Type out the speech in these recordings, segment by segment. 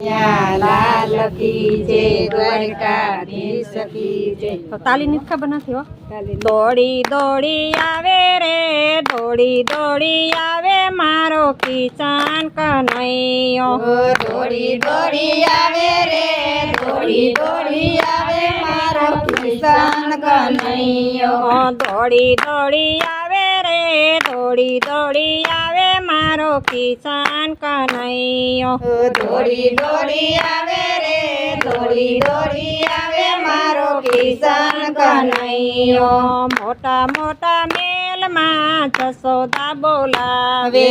કનૈયા લાલ કી જય, દ્વારકાધીશ કી જય. તો તાલી નથી ખબર નથી હો. દોડી દોડી આવે રે, દોડી દોડી આવે મારો કિશન કનૈયો. દોડી દોડી આવે રે, દોડી દોડી આવે મારો કિશન કનૈયો. દોડી દોડી આવે રે, દોડી દોડી આવે મારો કિશન કનૈયો. દોડી દોડી આવે રે, દોડી દોડી આવે મારો કિશન કનૈયો. મોટા મોટા મેલમાં જશોદા બોલાવે,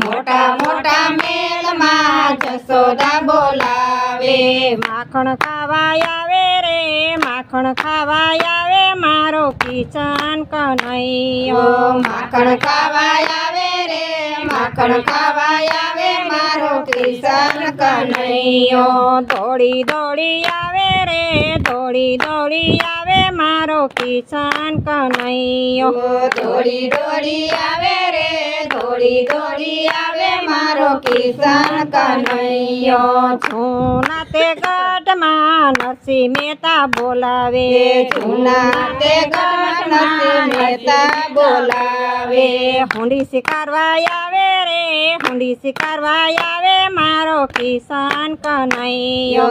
મોટા મોટા મેલમાં જશોદા બોલાવે. માખણ ખાવા આવે રે, માખણ ખાવા આવે મારો કિશન કનૈયો. માખણ ખાવા આવે રે, માખણ ખાવા આવે મારો કિશન કનૈયો. દોડી દોડી આવે રે, દોડી દોડી આવે મારો કિશન કનૈયો. દોડી દોડી આવે રે, દોડી દોડી આવે મારો કિશન કનૈયો. જૂના તે ગઢમાં નરસિંહ મહેતા બોલાવે, જૂના તે ગઢમાં મહેતા બોલાવે. હુંડી શિકારવા આવે રે, હુંડી શિકારવા આવે મારો કિશન કનૈયો.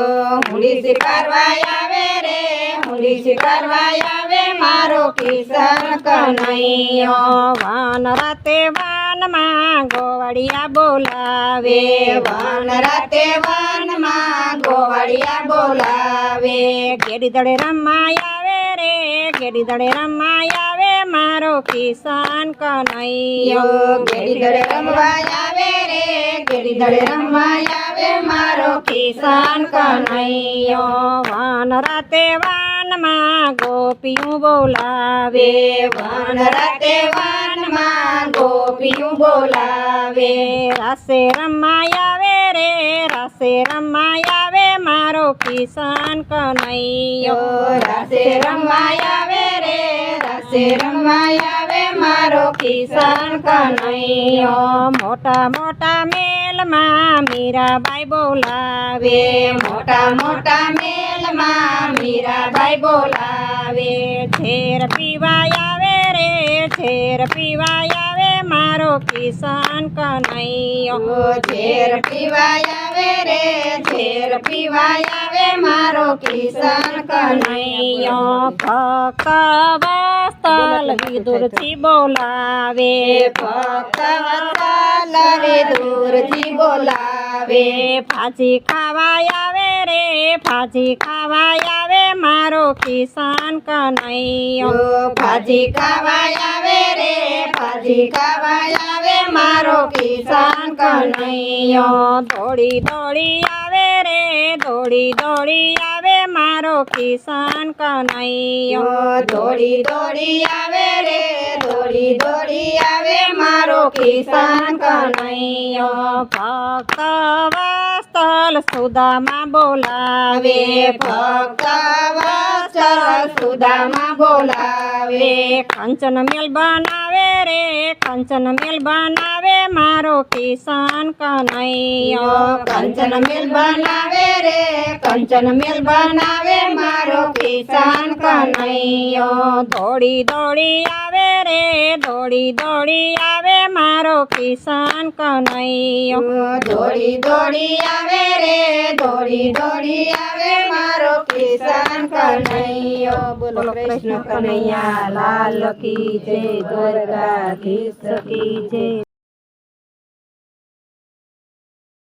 હુંડી શિકારવા આવે રે, હુંડી શિકારવા આવે મારો કિશન કનૈયો. વન રાતે વનમાં ગોવાળિયા બોલાવે, વન રાતે વનમાં ગોવાળિયા બોલાવે. ગેડી દળે રમાય આવે રે, ગેડી દળે રમાય આવે મારો કિશન કનૈયો. ગેડી દળે રમવા આવે રે, ગેડી દળે રમવા આવે મારો કિશન કનૈયો. વન રાતે વનમાં ગોપીયું બોલાવે, વન રાતે વનમાં ગોપીયું બોલાવે. રાસે રમાય આવે રે, રાસે રમાય આવે મારો કિશન કનૈયો. રાસે રમવા આવે રે, રાસે રમવા આવે મારો કિશન કનૈયો. મોટા મોટા મેલમાં મીરાબાઈ બોલાવે, મોટા મોટા મેલમાં મીરાબાઈ બોલાવે. ઝેર પીવાય આવે રે, ઝેર પીવાય આવે મારો કિશન કનૈયો. ઝેર પીવાય આવે રે, ઝેર પીવાય આવે મારો કિશન કનૈયો. ભક્ત વત્સલ વિદુરથી બોલાવે, ભક્ત વત્સલ વિદુરથી બોલાવે. ભાજી ખાવાય આવે રે, ભાજી ખાવાય આવે મારો કિશન કનૈયો. ભાજી ખાવાય આવે રે, ભાજી ખાવાય આવે મારો કિશન કનૈયો. દોડી દોડી આવે રે, દોડી દોડી આવે મારો કિશન કનૈયો. દોડી દોડી આવે રે, દોડી દોડી આવે મારો કિશન કનૈયો. ભક્ત વત્સલ સુદામા બોલાવે, ભક્ત વત્સલ સુદામા બોલાવે. કંચન મેલ બનાવે રે, કંચન મેલ બનાવે મારો કિશન કનૈયો. કંચન મેલ બનાવે રે, કંચન મેલ બનાવે મારો કિશન કનૈયો. દોડી દોડી આવે રે, દોડી દોડી આવે મારો કિશન કનૈયો. દોડી દોડી આવે રે, દોડી દોડી આવે મારો કિશન કનૈયો. બોલો કૃષ્ણ કનૈયા લાલ કી જય, દ્વારકાધીશ કી જય.